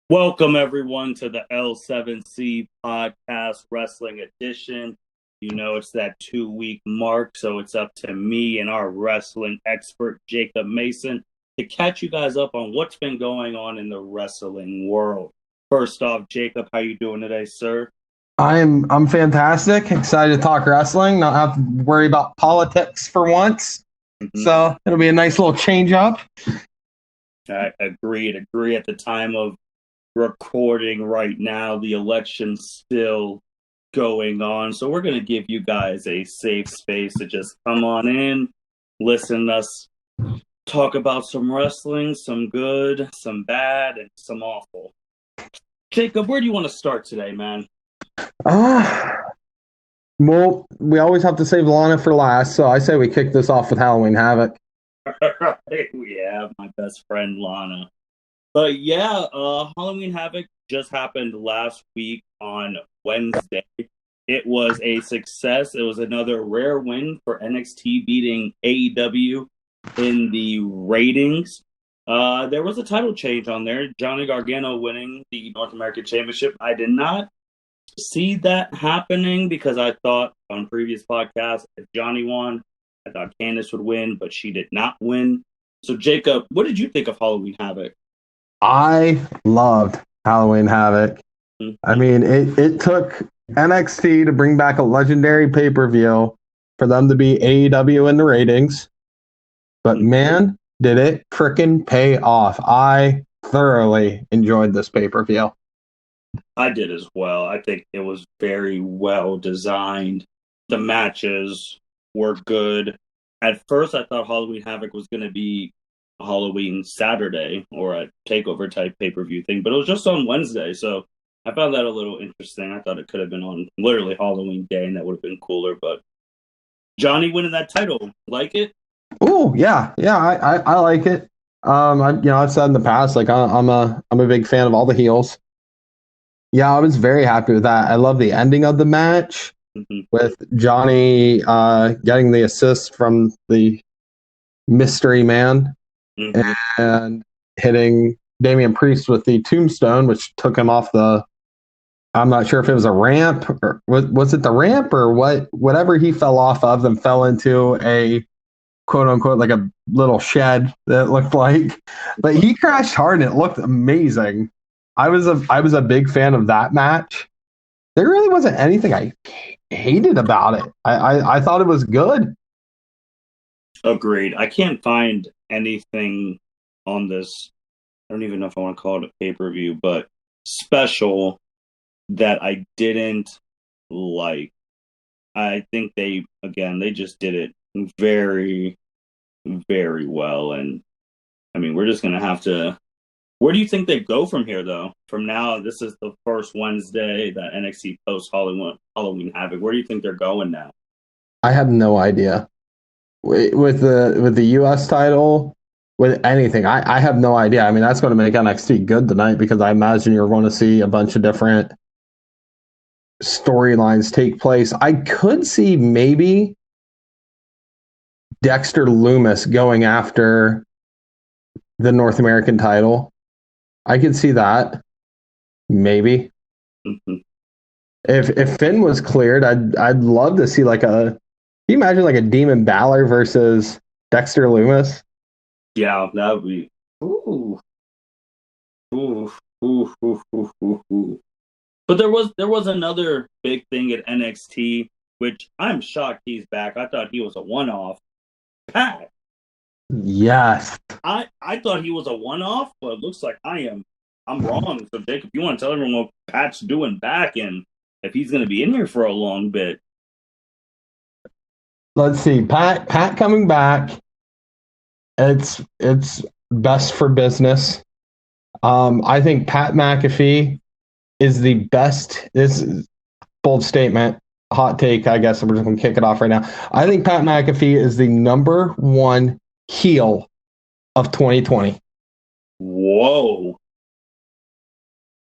Welcome, everyone, to the L7C Podcast Wrestling Edition. You know, it's that 2 week mark, so it's up to me and our wrestling expert, Jacob Mason, to catch you guys up on what's been going on in the wrestling world. First off, Jacob, how you doing today, sir? I'm fantastic. Excited to talk wrestling. Not have to worry about politics for once. Mm-hmm. So it'll be a nice little change up. I agree. At the time of recording right now, the election's still going on. So we're going to give you guys a safe space to just come on in, listen to us talk about some wrestling, some good, some bad, and some awful. Jacob, where do you want to start today, man? Well, we always have to save Lana for last, so I say we kick this off with Halloween Havoc. We have my best friend Lana. But yeah, Halloween Havoc just happened last week on Wednesday. It was a success. It was another rare win for NXT beating AEW in the ratings. There was a title change on there. Johnny Gargano winning the North American Championship. I did not see that happening because I thought on previous podcasts, if Johnny won, I thought Candice would win, but she did not win. So, Jacob, what did you think of Halloween Havoc? I loved Halloween Havoc. Mm-hmm. I mean, it took NXT to bring back a legendary pay-per-view for them to be AEW in the ratings. But man, did it frickin' pay off. I thoroughly enjoyed this pay-per-view. I did as well. I think it was very well designed. The matches were good. At first, I thought Halloween Havoc was going to be Halloween Saturday or a takeover type pay per view thing, but it was just on Wednesday. So I found that a little interesting. I thought it could have been on literally Halloween Day, and that would have been cooler. But Johnny winning that title, like it? Oh yeah, I like it. I've said in the past, like I'm a big fan of all the heels. Yeah, I was very happy with that. I love the ending of the match with Johnny getting the assist from the mystery man and hitting Damian Priest with the tombstone, which took him off the. I'm not sure if it was a ramp or was it the ramp or whatever he fell off of and fell into a quote unquote like a little shed that looked like, but he crashed hard and it looked amazing. I was a big fan of that match. There really wasn't anything I hated about it. I thought it was good. Agreed. I can't find anything on this. I don't even know if I want to call it a pay-per-view, but special that I didn't like. I think they just did it very, very well. And I mean, we're just going to have to. Where do you think they go from here, though? From now, this is the first Wednesday that NXT post Halloween Havoc. Where do you think they're going now? I have no idea. With the US title, with anything, I have no idea. I mean, that's going to make NXT good tonight because I imagine you're going to see a bunch of different storylines take place. I could see maybe Dexter Lumis going after the North American title. I could see that. Maybe. Mm-hmm. If Finn was cleared, I'd love to see like a. Can you imagine like a Demon Balor versus Dexter Lumis? Yeah, that would be. Ooh. Ooh. Ooh. Ooh. Ooh. Ooh. Ooh. But there was another big thing at NXT, which I'm shocked he's back. I thought he was a one-off. Pat. Yes. I thought he was a one-off, but it looks like I'm wrong. So Jacob, you want to tell everyone what Pat's doing back and if he's going to be in here for a long bit? Let's see. Pat coming back. It's best for business. I think Pat McAfee is the best. This is bold statement, hot take. I guess we're just going to kick it off right now. I think Pat McAfee is the number one heel of 2020. Whoa.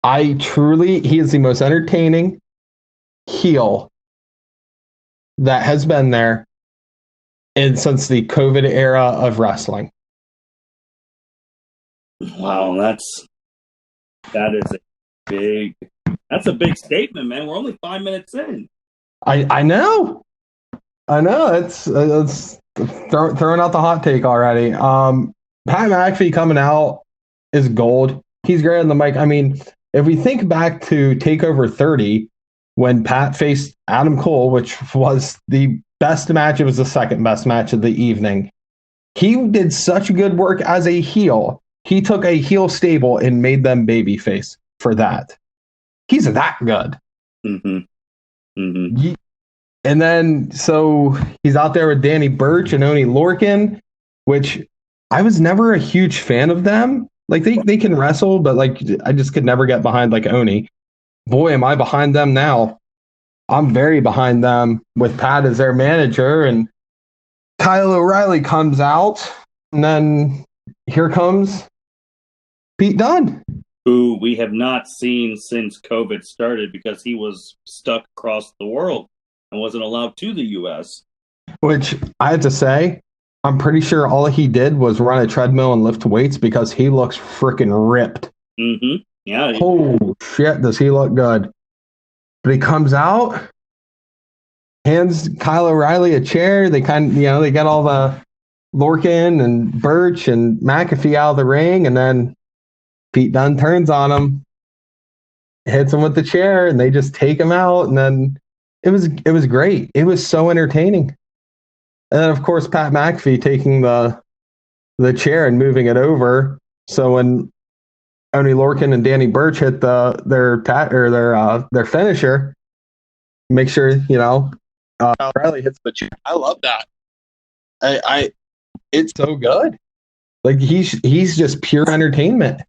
He is the most entertaining heel that has been there since the COVID era of wrestling. Wow, that's That is a big. That's a big statement, man. We're only 5 minutes in. I know. I know. It's throwing out the hot take already. Pat McAfee coming out is gold. He's great on the mic. I mean, if we think back to Takeover 30, when Pat faced Adam Cole, which was the best match, it was the second best match of the evening. He did such good work as a heel. He took a heel stable and made them babyface for that. He's that good. Mm-hmm. Mm-hmm. And then, so he's out there with Danny Burch and Oni Lorcan, which I was never a huge fan of them. Like they can wrestle, but like I just could never get behind like Oni. Boy, am I behind them now. I'm very behind them with Pat as their manager, and Kyle O'Reilly comes out, and then here comes Pete Dunne, who we have not seen since COVID started because he was stuck across the world and wasn't allowed to the U.S. which I have to say, I'm pretty sure all he did was run a treadmill and lift weights because he looks freaking ripped. Mm-hmm. Yeah. Oh shit, does he look good? But he comes out, hands Kyle O'Reilly a chair. They they get all the Lorcan and Birch and McAfee out of the ring, and then Pete Dunne turns on him, hits him with the chair, and they just take him out. And then it was great. It was so entertaining. And then of course Pat McAfee taking the chair and moving it over. So when Oni Lorcan and Danny Burch hit their finisher, make sure O'Reilly hits the chair. I love that. It's so good. Like he's just pure entertainment.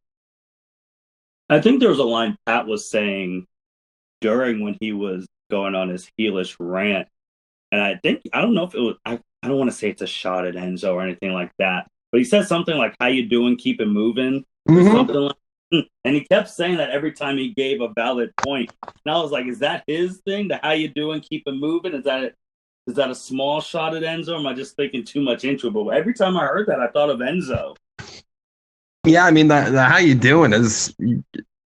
I think there was a line Pat was saying during when he was going on his heelish rant, and I don't know if it was. I don't want to say it's a shot at Enzo or anything like that, but he said something like "How you doing? Keep it moving," or something like. And he kept saying that every time he gave a valid point. And I was like, "Is that his thing? The how you doing? Keep it moving? Is that a small shot at Enzo? Or am I just thinking too much into it?" But every time I heard that, I thought of Enzo. Yeah, I mean the how you doing is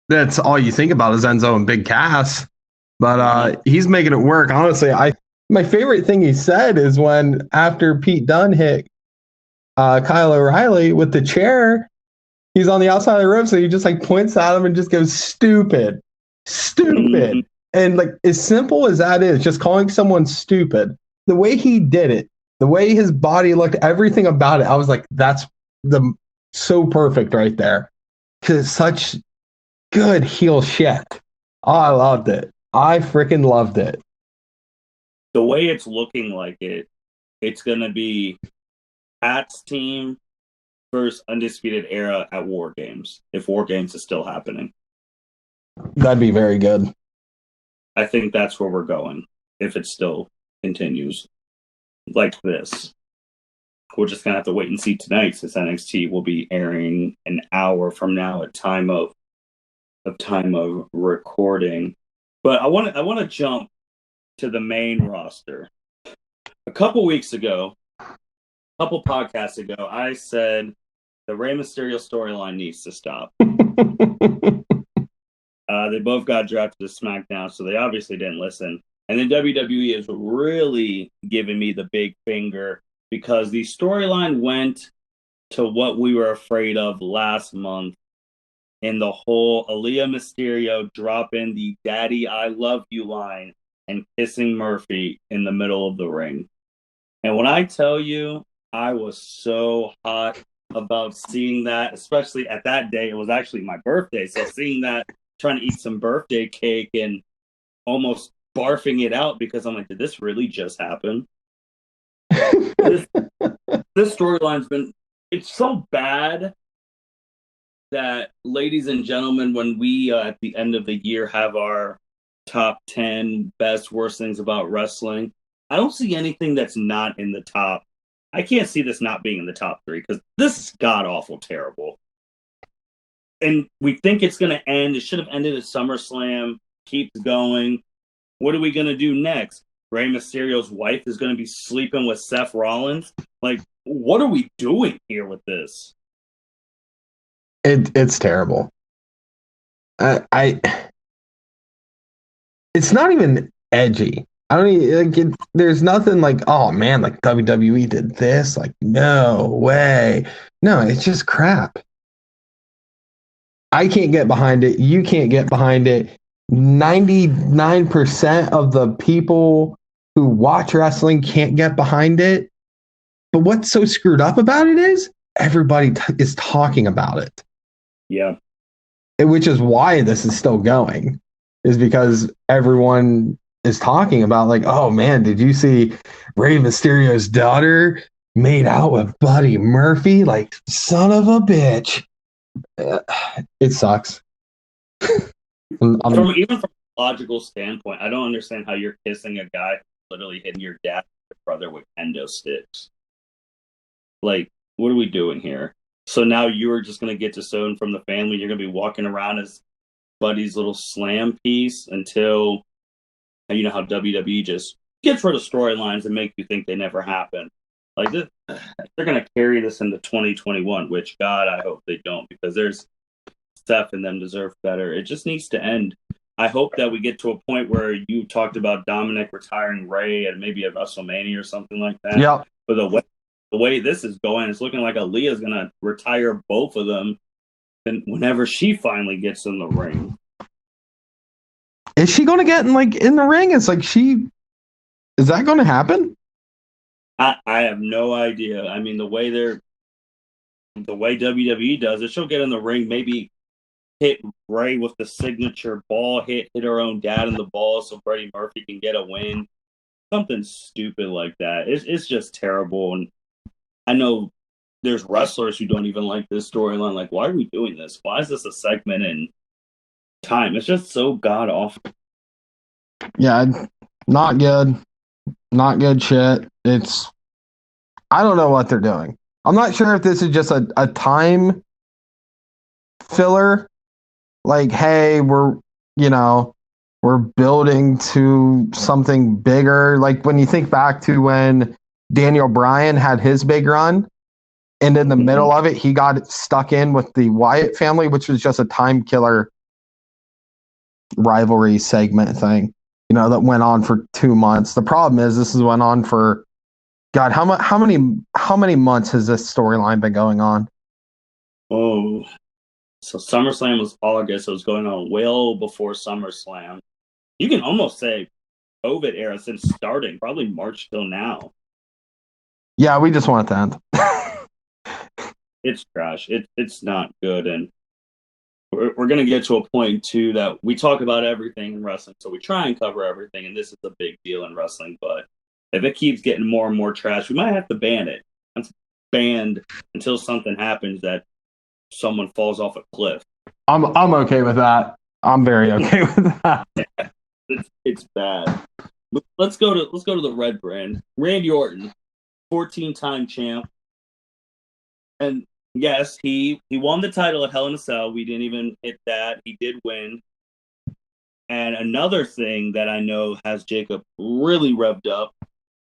that's all you think about is Enzo and Big Cass. But he's making it work. Honestly, my favorite thing he said is when after Pete Dunne hit Kyle O'Reilly with the chair, he's on the outside of the rope, so he just like points at him and just goes stupid. Mm-hmm. And like as simple as that is, just calling someone stupid, the way he did it, the way his body looked, everything about it, I was like, that's so perfect right there. Because it's such good heel shit. Oh, I loved it. I freaking loved it. The way it's looking like it's going to be Pat's team versus Undisputed Era at War Games, if War Games is still happening. That'd be very good. I think that's where we're going, if it still continues like this. We're just going to have to wait and see tonight, since NXT will be airing an hour from now at time of recording. But I want to jump to the main roster. A couple weeks ago, a couple podcasts ago, I said the Rey Mysterio storyline needs to stop. They both got drafted to SmackDown, so they obviously didn't listen. And then WWE is really giving me the big finger because the storyline went to what we were afraid of last month in the whole Aaliyah Mysterio dropping the "Daddy, I love you" line and kissing Murphy in the middle of the ring. And when I tell you, I was so hot about seeing that, especially at that day. It was actually my birthday. So seeing that, trying to eat some birthday cake and almost barfing it out because I'm like, did this really just happen? This storyline's it's so bad that, ladies and gentlemen, when we at the end of the year have our top 10 best worst things about wrestling, I don't see anything that's not in the top. I can't see this not being in the top 3 because this is god awful terrible. And we think it's going to end. It should have ended at SummerSlam. Keeps going. What are we going to do next? Rey Mysterio's wife is going to be sleeping with Seth Rollins. Like, what are we doing here with this? It's terrible. I it's not even edgy. I don't even, like there's nothing like, oh man, like WWE did this. Like, no way. No, it's just crap. I can't get behind it. You can't get behind it. 99% of the people who watch wrestling can't get behind it. But what's so screwed up about it is everybody is talking about it. Yeah. Which is why this is still going, is because everyone is talking about, like, oh man, did you see Rey Mysterio's daughter made out with Buddy Murphy? Like, son of a bitch. It sucks. Even from a logical standpoint, I don't understand how you're kissing a guy who's literally hitting your dad and your brother with kendo sticks. Like, what are we doing here? So now you're just going to get disowned from the family. You're going to be walking around as Buddy's little slam piece until, you know how WWE just gets rid of storylines and make you think they never happened. Like, they're going to carry this into 2021, which, God, I hope they don't, because there's Steph and them deserve better. It just needs to end. I hope that we get to a point where you talked about Dominic retiring Ray and maybe at WrestleMania or something like that. Yeah. But the way this is going, it's looking like Aaliyah's going to retire both of them and whenever she finally gets in the ring. Is she going to get in the ring? It's like is that going to happen? I have no idea. I mean, the way WWE does it, she'll get in the ring, maybe hit Bray with the signature ball hit her own dad in the ball so Freddie Murphy can get a win. Something stupid like that. It's just terrible. And I know there's wrestlers who don't even like this storyline. Like, why are we doing this? Why is this a segment in time? It's just so god awful. Yeah, not good. Not good shit. I don't know what they're doing. I'm not sure if this is just a time filler. Like, hey, we're building to something bigger. Like when you think back to when Daniel Bryan had his big run, and in the middle of it, he got stuck in with the Wyatt family, which was just a time killer rivalry segment thing, that went on for 2 months. The problem is this has went on for, God, how many months has this storyline been going on? Oh, so SummerSlam was August. So it was going on well before SummerSlam. You can almost say COVID era since starting, probably March till now. Yeah, we just want it to end. It's trash. It's not good, and we're going to get to a point too that we talk about everything in wrestling, so we try and cover everything, and this is a big deal in wrestling. But if it keeps getting more and more trash, we might have to ban it. It's banned until something happens that someone falls off a cliff. I'm okay with that. I'm very okay with that. Yeah, it's bad. But let's go to the red brand. Randy Orton, 14-time champ, and yes, he won the title at Hell in a Cell. We didn't even hit that. He did win. And another thing that I know has Jacob really revved up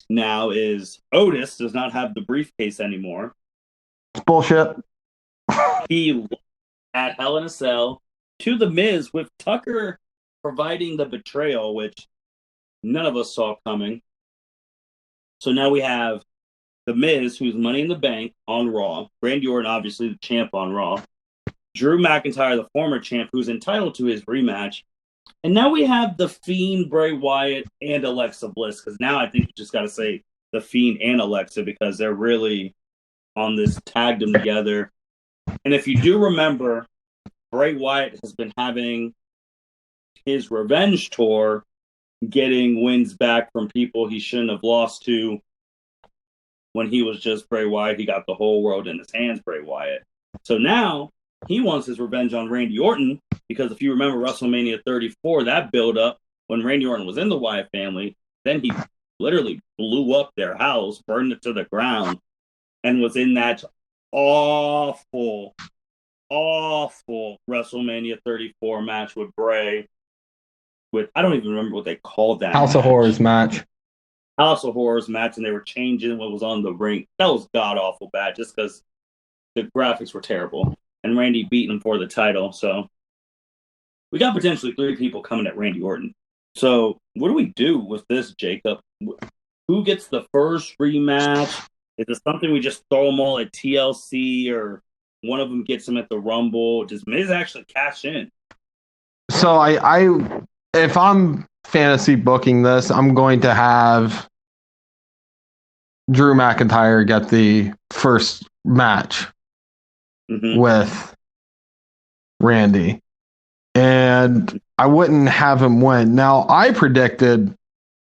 now is Otis does not have the briefcase anymore. It's bullshit. He at Hell in a Cell to The Miz with Tucker providing the betrayal, which none of us saw coming. So now we have The Miz, who's Money in the Bank on Raw. Randy Orton, obviously the champ on Raw. Drew McIntyre, the former champ, who's entitled to his rematch. And now we have The Fiend, Bray Wyatt, and Alexa Bliss. Because now I think you just got to say The Fiend and Alexa because they're really on this, tagged them together. And if you do remember, Bray Wyatt has been having his revenge tour, getting wins back from people he shouldn't have lost to. When he was just Bray Wyatt, he got the whole world in his hands, Bray Wyatt. So now he wants his revenge on Randy Orton because if you remember WrestleMania 34, that build up when Randy Orton was in the Wyatt family, then he literally blew up their house, burned it to the ground, and was in that awful WrestleMania 34 match with Bray. With I don't even remember what they called that. House of Horrors match. House of Horrors match, and they were changing what was on the ring. That was god awful bad, just because the graphics were terrible, and Randy beat him for the title. So we got potentially 3 people coming at Randy Orton. So what do we do with this, Jacob? Who gets the first rematch? Is it something we just throw them all at TLC, or one of them gets them at the Rumble? Does Miz actually cash in? So if I'm fantasy booking this, I'm going to have Drew McIntyre get the first match with Randy. And I wouldn't have him win. Now, I predicted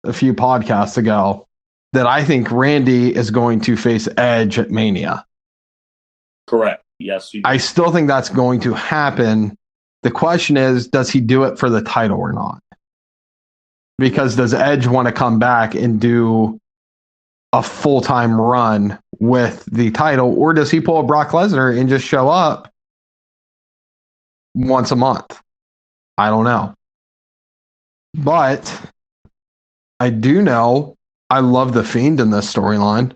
a few podcasts ago that I think Randy is going to face Edge at Mania. Correct. Yes, you do. I still think that's going to happen. The question is, does he do it for the title or not? Because does Edge want to come back and do a full-time run with the title, or does he pull a Brock Lesnar and just show up once a month? I don't know. But I do know I love the Fiend in this storyline.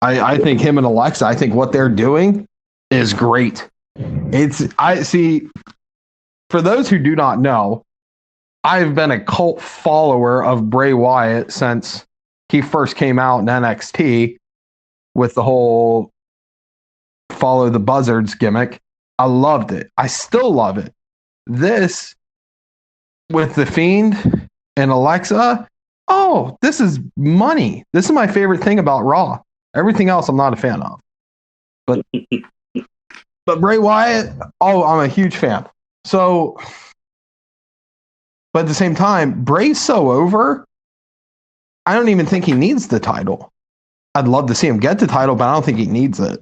I think him and Alexa, I think what they're doing is great. I see, for those who do not know, I've been a cult follower of Bray Wyatt since he first came out in NXT with the whole follow the buzzards gimmick. I loved it. I still love it. This with the Fiend and Alexa, oh, this is money. This is my favorite thing about Raw. Everything else I'm not a fan of. But Bray Wyatt, oh, I'm a huge fan. So, but at the same time, Bray's so over, I don't even think he needs the title. I'd love to see him get the title, but I don't think he needs it.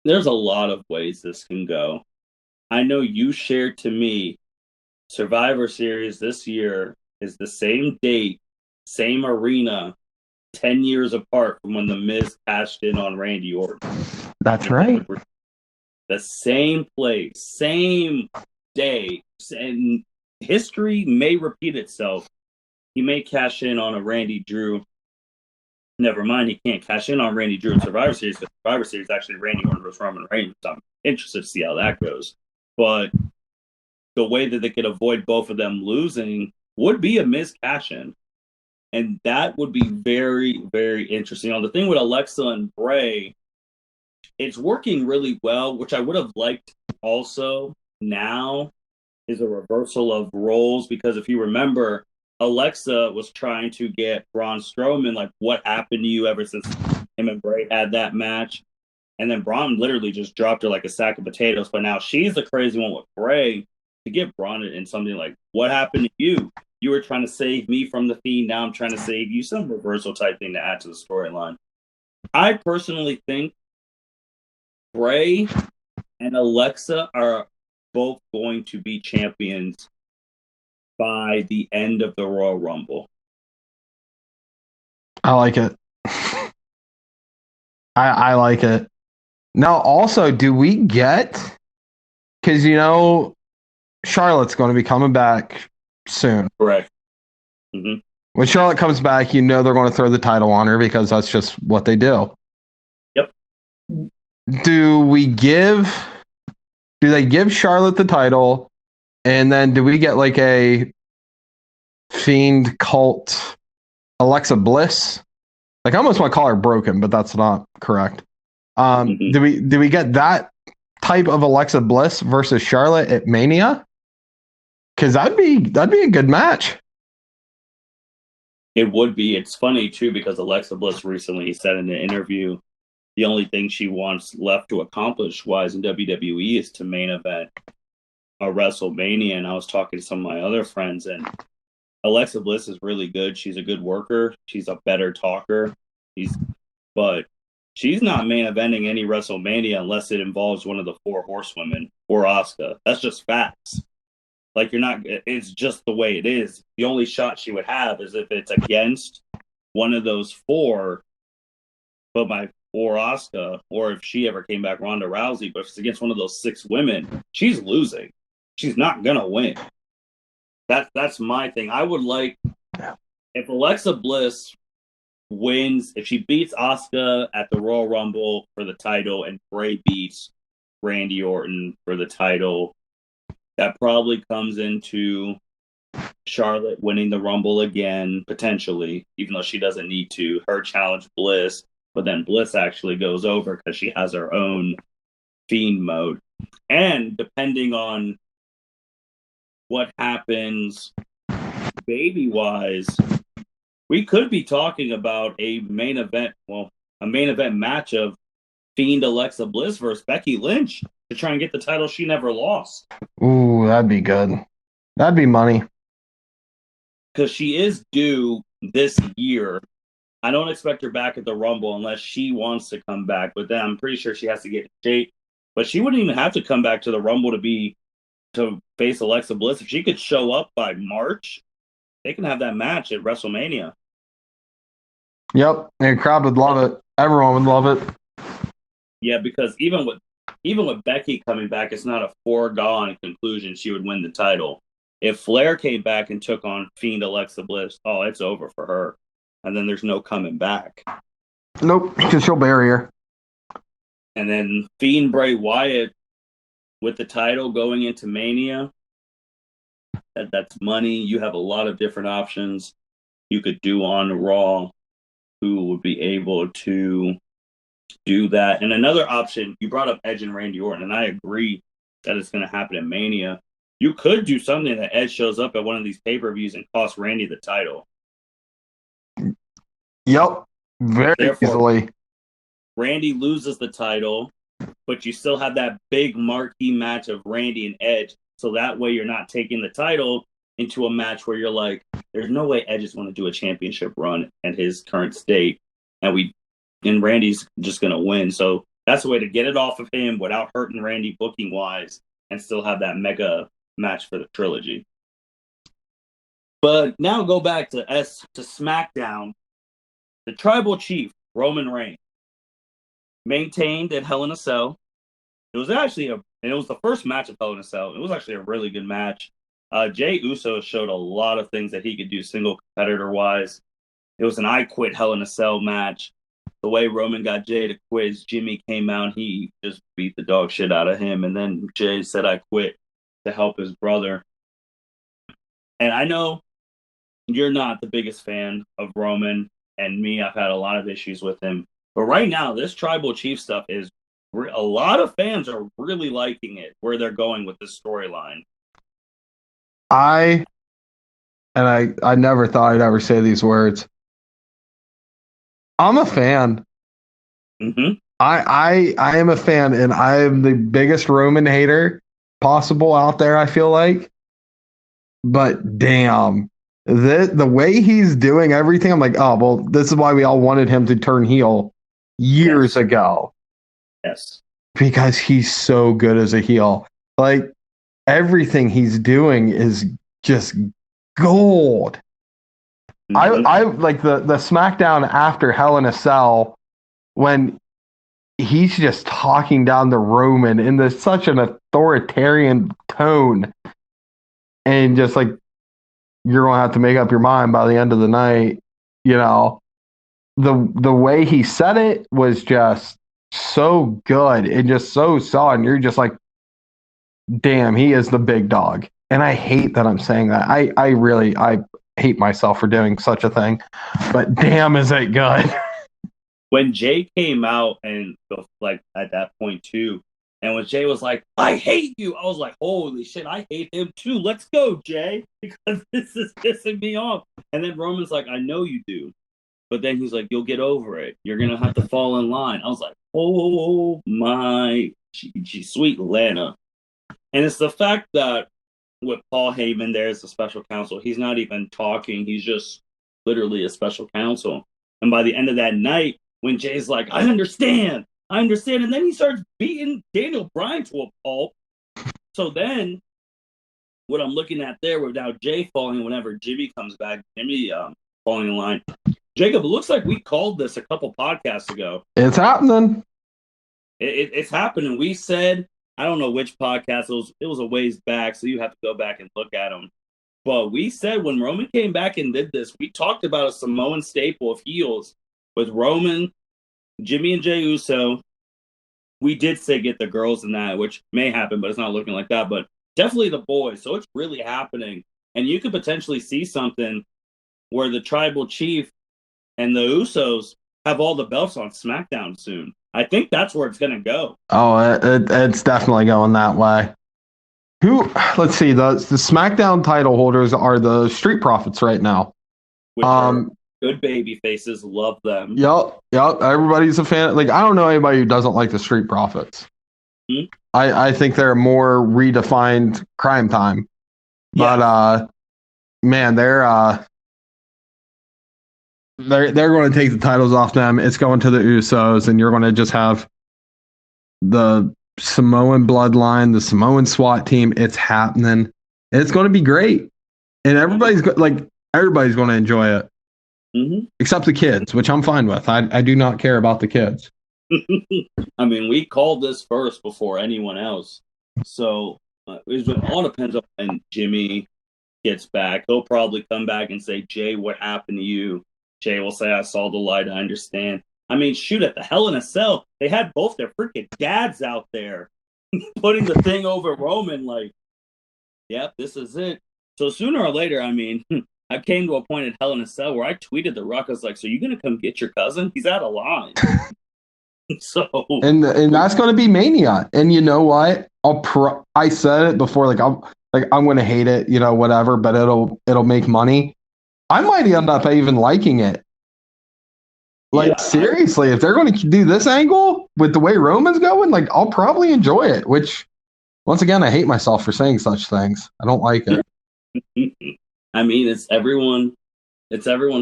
There's a lot of ways this can go. I know you shared to me Survivor Series this year is the same date, same arena, 10 years apart from when The Miz cashed in on Randy Orton. That's right. The same place, same day, and history may repeat itself. He may cash in on a Randy Drew. Never mind, he can't cash in on Randy Drew in Survivor Series, because Survivor Series is actually Randy Orton versus Roman Reigns. So I'm interested to see how that goes. But the way that they could avoid both of them losing would be a Miz cash in. And that would be very, very interesting. The thing with Alexa and Bray, it's working really well, which I would have liked also now is a reversal of roles, because if you remember, Alexa was trying to get Braun Strowman, like, what happened to you ever since him and Bray had that match? And then Braun literally just dropped her like a sack of potatoes. But now she's the crazy one with Bray to get Braun in something like, what happened to you? You were trying to save me from the Fiend. Now I'm trying to save you. Some reversal type thing to add to the storyline. I personally think Bray and Alexa are both going to be champions by the end of the Royal Rumble. I like it. I like it. Now, also, do we get, because, Charlotte's going to be coming back soon. Correct. Mm-hmm. When Charlotte comes back, they're going to throw the title on her, because that's just what they do. Yep. Do they give Charlotte the title, and then do we get like a Fiend cult Alexa Bliss? Like, I almost want to call her broken, but that's not correct. Do we get that type of Alexa Bliss versus Charlotte at Mania? Because that'd be a good match. It would be. It's funny too, because Alexa Bliss recently said in an interview the only thing she wants left to accomplish wise in WWE is to main event a WrestleMania. And I was talking to some of my other friends, and Alexa Bliss is really good. She's a good worker. She's a better talker. But she's not main eventing any WrestleMania unless it involves one of the 4 horsewomen or Asuka. That's just facts. Like, it's just the way it is. The only shot she would have is if it's against one of those 4, or Asuka, or if she ever came back, Ronda Rousey. But if it's against one of those 6 women, she's losing. She's not gonna win. That's my thing. I would like, if Alexa Bliss wins, if she beats Asuka at the Royal Rumble for the title, and Bray beats Randy Orton for the title. That probably comes into Charlotte winning the Rumble again, potentially, even though she doesn't need to. Her challenge Bliss, but then Bliss actually goes over because she has her own Fiend mode. And depending on what happens baby-wise, we could be talking about a main event match of Fiend Alexa Bliss versus Becky Lynch to try and get the title she never lost. Ooh, that'd be good. That'd be money. Because she is due this year. I don't expect her back at the Rumble unless she wants to come back. But then I'm pretty sure she has to get in shape. But she wouldn't even have to come back to the Rumble to face Alexa Bliss. If she could show up by March, they can have that match at WrestleMania. Yep, the crowd would love it. Everyone would love it. Yeah, because even with Becky coming back, it's not a foregone conclusion she would win the title. If Flair came back and took on Fiend Alexa Bliss, oh, it's over for her. And then there's no coming back. Nope, because she'll bury her. And then Fiend Bray Wyatt with the title going into Mania, that's money. You have a lot of different options you could do on Raw who would be able to do that. And another option, you brought up Edge and Randy Orton, and I agree that it's going to happen in Mania. You could do something that Edge shows up at one of these pay-per-views and cost Randy the title. Yep, very easily. Randy loses the title, but you still have that big marquee match of Randy and Edge. So that way you're not taking the title into a match where you're like, there's no way Edge is going to do a championship run at his current state. And Randy's just going to win. So that's a way to get it off of him without hurting Randy booking-wise and still have that mega match for the trilogy. But now go back to SmackDown. The Tribal Chief, Roman Reigns, maintained at Hell in a Cell. It was the first match of Hell in a Cell. It was actually a really good match. Jey Uso showed a lot of things that he could do single competitor-wise. It was an I Quit Hell in a Cell match. The way Roman got Jey to quit, Jimmy came out, he just beat the dog shit out of him. And then Jey said, I quit to help his brother. And I know you're not the biggest fan of Roman, and me, I've had a lot of issues with him. But right now, this Tribal Chief stuff is, a lot of fans are really liking it, where they're going with this storyline. I never thought I'd ever say these words. I'm a fan. Mm-hmm. I am a fan, and I am the biggest Roman hater possible out there, I feel like. But damn, the way he's doing everything, I'm like, oh, well, this is why we all wanted him to turn heel years ago. Yes. Because he's so good as a heel. Like, everything he's doing is just gold. Mm-hmm. I like the SmackDown after Hell in a Cell when he's just talking down to Roman in such an authoritarian tone, and just like, you're gonna have to make up your mind by the end of the night. You know, the way he said it was just so good and just so solid. And you're just like, damn, he is the big dog. And I hate that I'm saying that. I hate myself for doing such a thing, but damn, is it good. When Jey came out and like at that point too, and when Jey was like, I hate you, I was like, holy shit, I hate him too. Let's go, Jey, because this is pissing me off. And then Roman's like, I know you do. But then he's like, you'll get over it. You're going to have to fall in line. I was like, oh my, sweet Lana. And it's the fact that with Paul Heyman there as a special counsel, he's not even talking. He's just literally a special counsel. And by the end of that night, when Jay's like, I understand. And then he starts beating Daniel Bryan to a pulp. So then what I'm looking at there without Jay falling whenever Jimmy comes back, Jimmy falling in line. Jacob, it looks like we called this a couple podcasts ago. It's happening. It's happening. We said, I don't know which podcast, it was a ways back, so you have to go back and look at them. But we said when Roman came back and did this, we talked about a Samoan staple of heels with Roman, Jimmy and Jey Uso, we did say get the girls in that, which may happen, but it's not looking like that. But definitely the boys. So it's really happening. And you could potentially see something where the tribal chief and the Usos have all the belts on SmackDown soon. I think that's where it's going to go. Oh, it's definitely going that way. Let's see, the SmackDown title holders are the Street Profits right now. Which are good baby faces. Love them. Yep. Everybody's a fan. Like, I don't know anybody who doesn't like the Street Profits. Hmm? I think they're more redefined Crime Time. Yes. But man, they're going to take the titles off them. It's going to the Usos, and you're going to just have the Samoan bloodline, the Samoan SWAT team. It's happening. It's going to be great, and everybody's going to enjoy it, except the kids, which I'm fine with. I do not care about the kids. I mean, we called this first before anyone else, so it all depends on when Jimmy gets back. He'll probably come back and say, "Jay, what happened to you?" Jay will say, "I saw the light. I understand." I mean, shoot, at the Hell in a Cell, they had both their freaking dads out there putting the thing over Roman like, yep, this is it. So sooner or later, I mean, I came to a point at Hell in a Cell where I tweeted The Rock. I was like, "So you going to come get your cousin? He's out of line." So and that's going to be Mania. And you know what? I said it before, like I'm going to hate it, whatever, but it'll make money. I might end up even liking it. Like, seriously, if they're going to do this angle with the way Roman's going, like, I'll probably enjoy it, which, once again, I hate myself for saying such things. I don't like it. I mean, it's everyone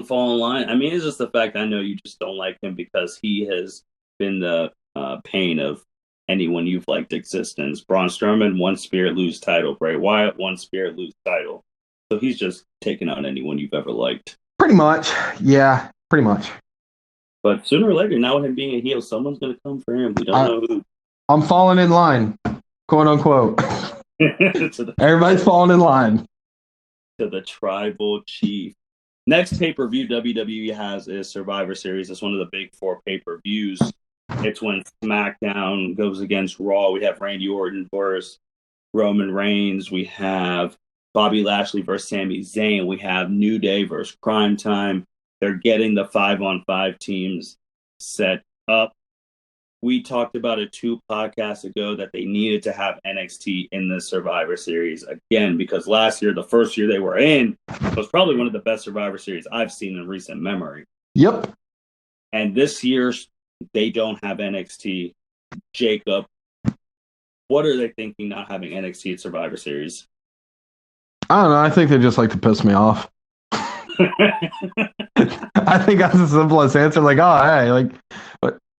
fall in line. I mean, it's just the fact I know you just don't like him because he has been the pain of anyone you've liked existence. Braun Strowman, one Spirit lose title. Bray Wyatt, one Spirit lose title. So he's just taking out anyone you've ever liked. Pretty much. Yeah, pretty much. But sooner or later, now with him being a heel, someone's going to come for him. We don't know who. I'm falling in line, quote unquote. Everybody's falling in line. To the tribal chief. Next pay-per-view WWE has is Survivor Series. It's one of the big 4 pay-per-views. It's when SmackDown goes against Raw. We have Randy Orton versus Roman Reigns. We have Bobby Lashley versus Sami Zayn. We have New Day versus Crime Time. They're getting the 5-on-5 teams set up. We talked about it 2 podcasts ago that they needed to have NXT in the Survivor Series again, because last year, the first year they were in, was probably one of the best Survivor Series I've seen in recent memory. Yep. And this year, they don't have NXT. Jacob, what are they thinking not having NXT at Survivor Series? I don't know. I think they just like to piss me off. I think that's the simplest answer. Like, oh, hey, like,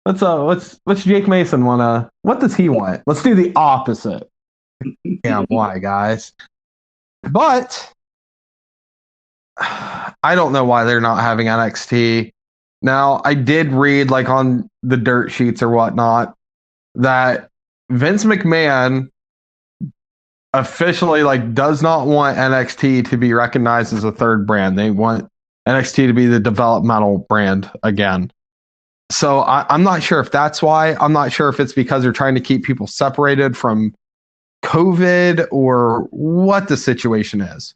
what's Jake Mason wanna? What does he want? Let's do the opposite. Yeah, why, guys? But I don't know why they're not having NXT. Now, I did read, like, on the dirt sheets or whatnot, that Vince McMahon officially, like, does not want NXT to be recognized as a third brand. They want NXT to be the developmental brand again. So I'm not sure if that's why. I'm not sure if it's because they're trying to keep people separated from COVID or what the situation is.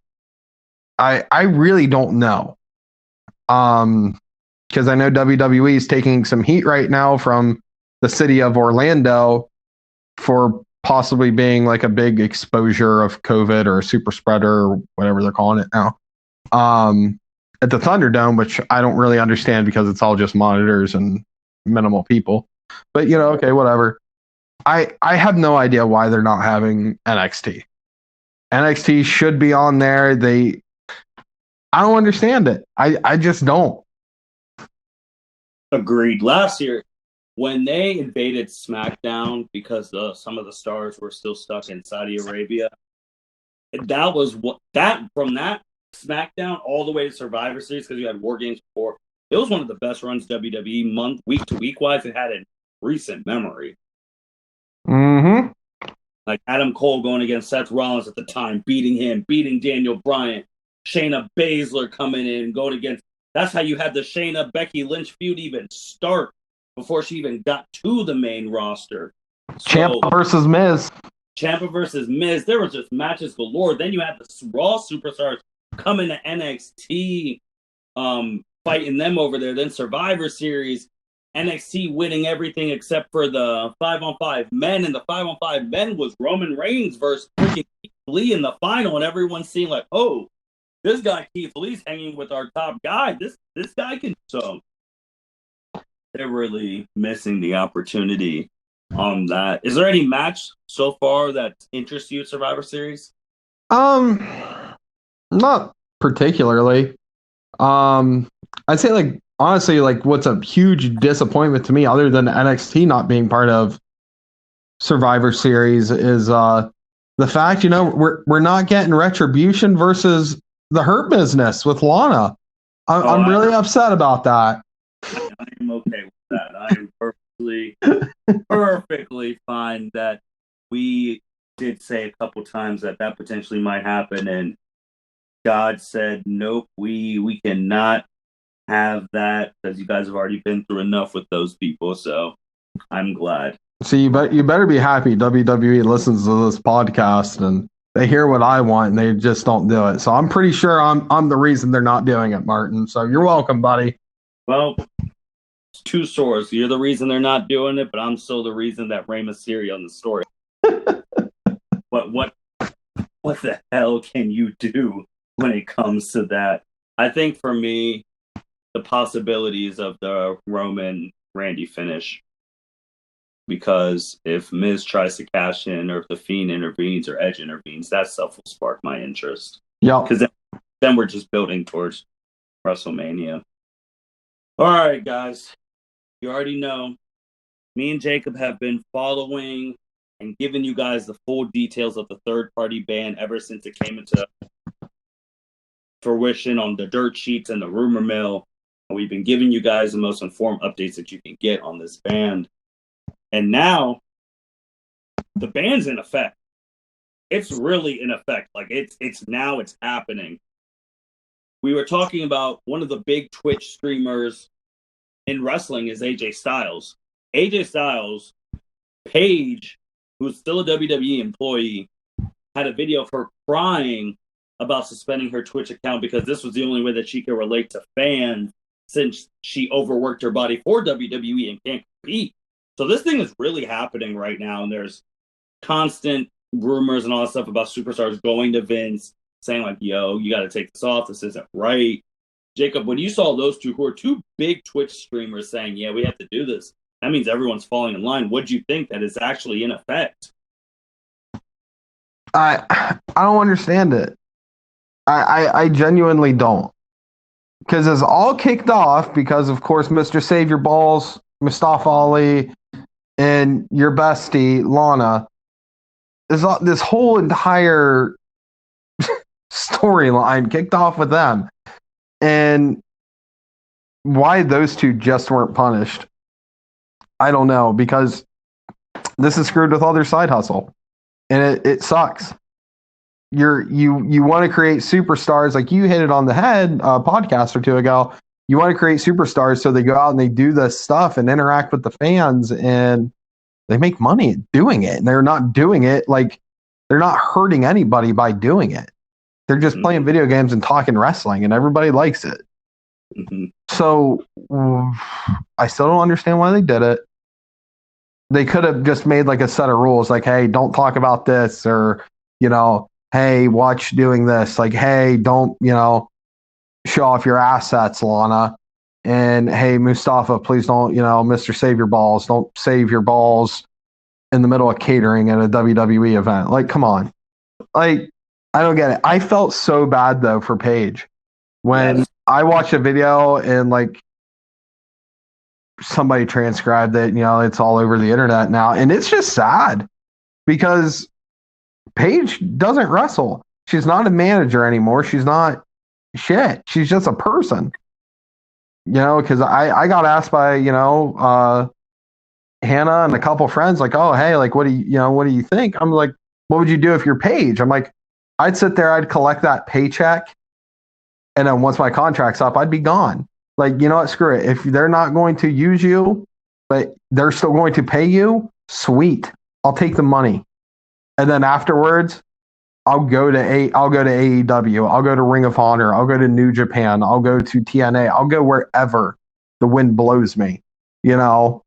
I really don't know. Because I know WWE is taking some heat right now from the city of Orlando for possibly being like a big exposure of COVID or a super spreader or whatever they're calling it now. At the Thunderdome, which I don't really understand because it's all just monitors and minimal people. But, okay, whatever. I have no idea why they're not having NXT. NXT should be on there. I don't understand it. I just don't. Agreed. Last year, when they invaded SmackDown because some of the stars were still stuck in Saudi Arabia, that was from that SmackDown all the way to Survivor Series, because you had War Games before. It was one of the best runs WWE week to week wise it had in recent memory. Mm-hmm. Like Adam Cole going against Seth Rollins at the time, beating him, beating Daniel Bryan, Shayna Baszler coming in, going against. That's how you had the Shayna Becky Lynch feud even start before she even got to the main roster. Ciampa So versus Miz. Ciampa versus Miz, there was just matches galore. Then you had the Raw superstars coming to NXT, fighting them over there. Then Survivor Series, NXT winning everything except for the 5-on-5 men, and the 5-on-5 men was Roman Reigns versus freaking Keith Lee in the final, and everyone's seeing like, oh, this guy Keith Lee's hanging with our top guy. This guy can. So they're really missing the opportunity on that. Is there any match so far that interests you at Survivor Series? Not particularly. I'd say like honestly, like what's a huge disappointment to me, other than NXT not being part of Survivor Series, is the fact we're not getting Retribution versus the Hurt Business with Lana. I'm really upset about that. I am okay with that. I am perfectly fine that we did say a couple times that potentially might happen, and God said, nope, we cannot have that because you guys have already been through enough with those people. So I'm glad. So you better be happy WWE listens to this podcast and they hear what I want and they just don't do it. So I'm pretty sure I'm the reason they're not doing it, Martin. So you're welcome, buddy. Well, it's two swords. You're the reason they're not doing it, but I'm still the reason that Rey Mysterio in the story. What the hell can you do when it comes to that? I think for me, the possibilities of the Roman Randy finish. Because if Miz tries to cash in, or if the Fiend intervenes, or Edge intervenes, that stuff will spark my interest. Yeah. Because then we're just building towards WrestleMania. All right, guys. You already know, me and Jacob have been following and giving you guys the full details of the third-party ban ever since it came into fruition on the dirt sheets and the rumor mill. And we've been giving you guys the most informed updates that you can get on this ban. And now, the ban's in effect. It's really in effect. Like, it's happening. We were talking about one of the big Twitch streamers in wrestling is AJ Styles. AJ Styles, Paige, who's still a WWE employee, had a video of her crying about suspending her Twitch account because this was the only way that she could relate to fans since she overworked her body for WWE and can't compete. So this thing is really happening right now, and there's constant rumors and all that stuff about superstars going to Vince, saying like, yo, you got to take this off. This isn't right. Jacob, when you saw those two, who are two big Twitch streamers, saying, yeah, we have to do this, that means everyone's falling in line. What do you think that is actually in effect? I don't understand it. I genuinely don't. Because it's all kicked off because, of course, Mr. Save Your Balls, Mustafa Ali, and your bestie, Lana, this whole entire storyline kicked off with them. And why those two just weren't punished, I don't know, because this is screwed with all their side hustle. And it sucks. You want to create superstars, like you hit it on the head a podcast or two ago. You want to create superstars so they go out and they do this stuff and interact with the fans, and they make money doing it. And they're not doing it like they're not hurting anybody by doing it. They're just playing video games and talking wrestling, and everybody likes it. Mm-hmm. So I still don't understand why they did it. They could have just made like a set of rules, like, hey, don't talk about this, or, hey, watch doing this. Like, hey, don't, show off your assets, Lana. And hey, Mustafa, please don't, Mr. Save Your Balls. Don't save your balls in the middle of catering at a WWE event. Like, come on. Like, I don't get it. I felt so bad, though, for Paige. When I watched a video and, like, somebody transcribed it, it's all over the internet now. And it's just sad because Paige doesn't wrestle. She's not a manager anymore. She's not shit. She's just a person. Because I got asked by, Hannah and a couple friends, like, oh, hey, like, what do you think? I'm like, what would you do if you're Paige? I'm like, I'd sit there, I'd collect that paycheck, and then once my contract's up, I'd be gone. Like, you know what? Screw it. If they're not going to use you, but they're still going to pay you, sweet. I'll take the money, and then afterwards, I'll go to AEW. I'll go to Ring of Honor. I'll go to New Japan. I'll go to TNA. I'll go wherever the wind blows me. You know,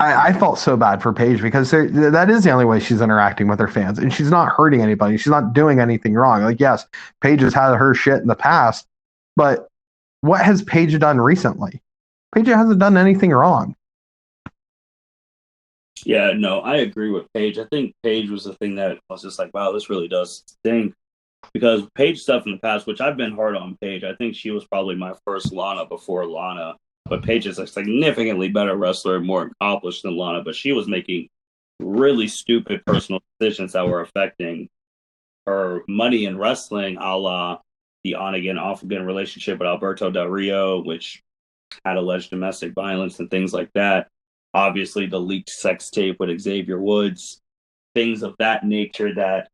I felt so bad for Paige because that is the only way she's interacting with her fans, and she's not hurting anybody. She's not doing anything wrong. Like, yes, Paige has had her shit in the past, but what has Paige done recently? Paige hasn't done anything wrong. Yeah, no, I agree with Paige. I think Paige was the thing that I was just like, wow, this really does stink. Because Paige stuff in the past, which I've been hard on Paige, I think she was probably my first Lana before Lana. But Paige is a significantly better wrestler, more accomplished than Lana. But she was making really stupid personal decisions that were affecting her money in wrestling, a la the on again, off again relationship with Alberto Del Rio, which had alleged domestic violence and things like that. Obviously, the leaked sex tape with Xavier Woods, things of that nature that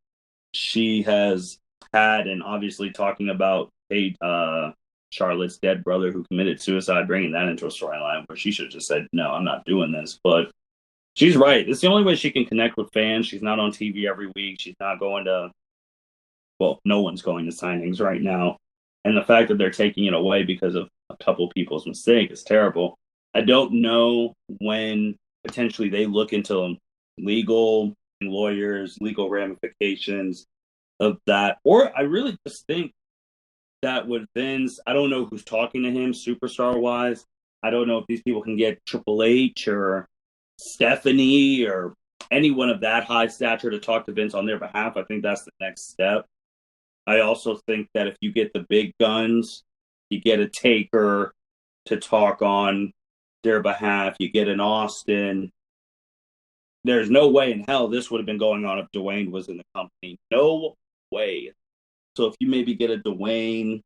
she has had, and obviously talking about Charlotte's dead brother who committed suicide, bringing that into a storyline where she should have just said, no, I'm not doing this. But she's right. It's the only way she can connect with fans. She's not on TV every week. She's not going to, well, no one's going to signings right now. And the fact that they're taking it away because of a couple people's mistake is terrible. I don't know when potentially they look into legal lawyers, legal ramifications of that. Or I really just think that with Vince, I don't know who's talking to him superstar wise. I don't know if these people can get Triple H or Stephanie or anyone of that high stature to talk to Vince on their behalf. I think that's the next step. I also think that if you get the big guns, you get a Taker to talk on their behalf, you get an Austin. There's no way in hell this would have been going on if Dwayne was in the company. No way. So if you maybe get a Dwayne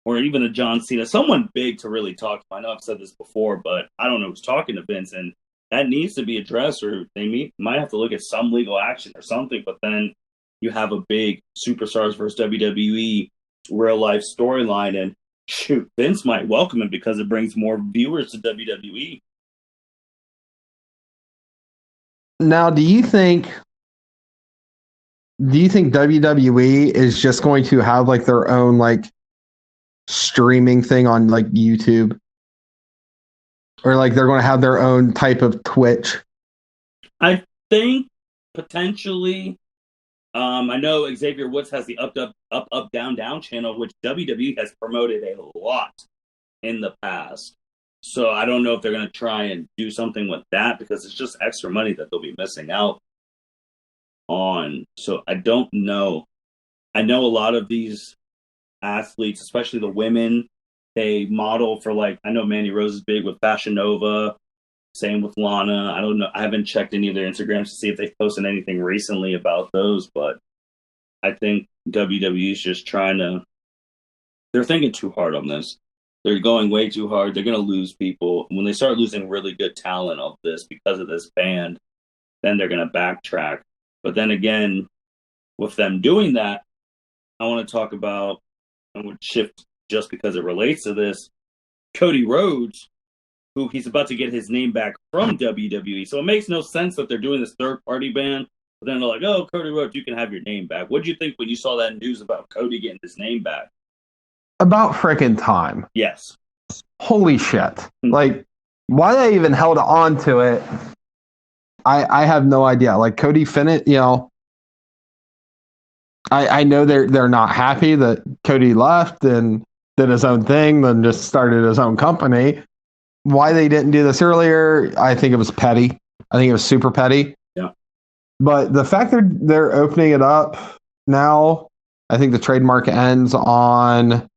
or even a John Cena, someone big to really talk to. I know I've said this before, but I don't know who's talking to Vince, and that needs to be addressed, or they might have to look at some legal action or something. But then you have a big Superstars versus WWE real life storyline, and shoot, Vince might welcome it because it brings more viewers to WWE. Now, do you think WWE is just going to have like their own like streaming thing on like YouTube? Or like they're going to have their own type of Twitch? I think potentially. I know Xavier Woods has the up, down, down channel, which WWE has promoted a lot in the past. So I don't know if they're going to try and do something with that because it's just extra money that they'll be missing out on. So I don't know. I know a lot of these athletes, especially the women, they model for like, I know Mandy Rose is big with Fashion Nova. Same with Lana. I don't know. I haven't checked any of their Instagrams to see if they've posted anything recently about those, but I think WWE is just they're thinking too hard on this. They're going way too hard. They're going to lose people. When they start losing really good talent of this because of this band, then they're going to backtrack. But then again, with them doing that, I want to talk about, I would shift just because it relates to this, Cody Rhodes, who he's about to get his name back from WWE. So it makes no sense that they're doing this third-party ban. But then they're like, oh, Cody Rhodes, you can have your name back. What did you think when you saw that news about Cody getting his name back? About freaking time. Yes. Holy shit. Like, why they even held on to it, I have no idea. Like, Cody Finnett, you know, I know they're not happy that Cody left and did his own thing, then just started his own company. Why they didn't do this earlier, I think it was petty. I think it was super petty. Yeah. But the fact that they're opening it up now, I think the trademark ends on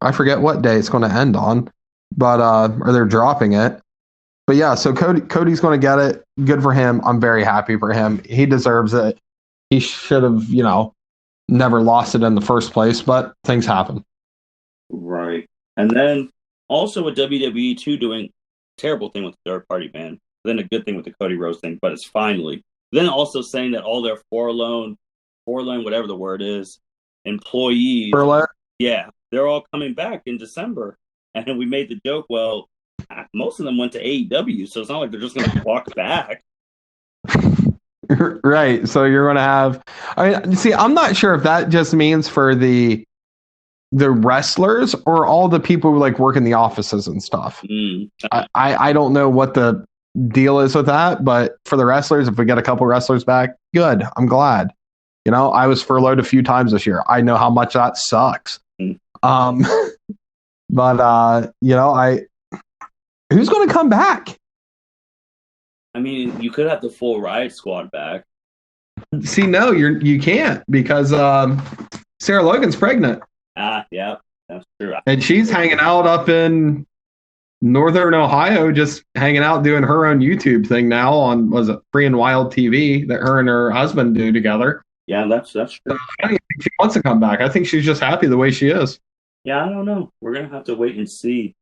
I forget what day it's going to end on, but or they're dropping it. But yeah, so Cody's going to get it. Good for him. I'm very happy for him. He deserves it. He should have, you know, never lost it in the first place, but things happen. Right. And then also with WWE too doing a terrible thing with the third party ban, then a good thing with the Cody Rhodes thing, but it's finally. Then also saying that all their forlorn, whatever the word is, employees, Furlough? yeah, they're all coming back in December. And we made the joke, well, most of them went to AEW, so it's not like they're just going to walk back. Right. So you're going to have. I mean, see, I'm not sure if that just means for the wrestlers or all the people who like work in the offices and stuff. I don't know what the deal is with that, but for the wrestlers, if we get a couple wrestlers back, good. I'm glad. You know, I was furloughed a few times this year. I know how much that sucks. But you know, who's going to come back? I mean, you could have the full Riot Squad back. See, no, you can't because Sarah Logan's pregnant. Yeah, that's true. And she's hanging out up in Northern Ohio, just hanging out doing her own YouTube thing now on, was it Free and Wild TV that her and her husband do together. Yeah, that's true. So I don't even think she wants to come back. I think she's just happy the way she is. Yeah, I don't know. We're going to have to wait and see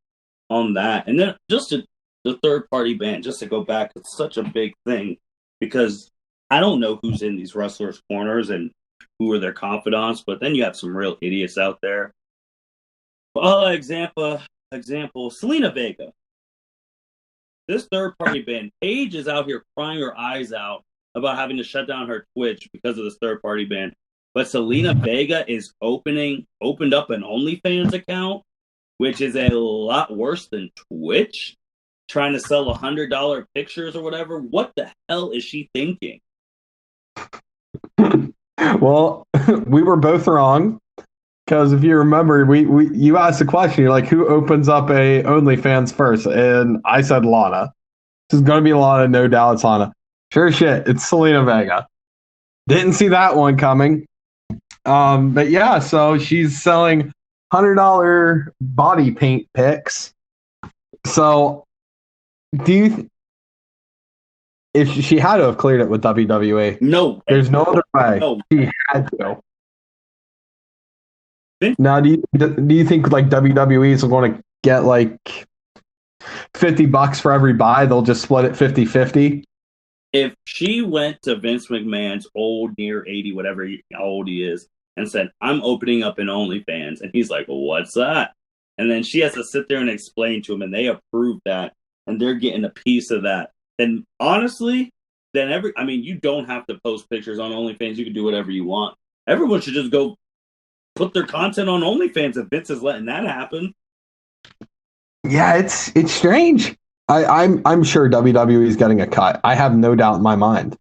on that. And then just the third-party band, just to go back, it's such a big thing because I don't know who's in these wrestlers' corners and who are their confidants, but then you have some real idiots out there. Example, Zelina Vega. This third-party band, Paige is out here crying her eyes out about having to shut down her Twitch because of this third-party band. But Zelina Vega is opened up an OnlyFans account, which is a lot worse than Twitch, trying to sell $100 pictures or whatever. What the hell is she thinking? Well, we were both wrong because if you remember, you asked the question. You're like, who opens up a OnlyFans first? And I said Lana. This is going to be Lana, no doubt. It's Lana. Sure shit, it's Zelina Vega. Didn't see that one coming. But yeah, so she's selling $100 body paint pics. So, if she had to have cleared it with WWE? No, there's no other way. No. She had to. Now, do you think like WWE is going to get like $50 for every buy? They'll just split it 50-50? If she went to Vince McMahon's old near 80, whatever how old he is, and said, I'm opening up an OnlyFans, and he's like, well, what's that? And then she has to sit there and explain to him, and they approve that, and they're getting a piece of that. And honestly, then you don't have to post pictures on OnlyFans. You can do whatever you want. Everyone should just go put their content on OnlyFans if Vince is letting that happen. Yeah, it's strange. I'm sure WWE is getting a cut. I have no doubt in my mind.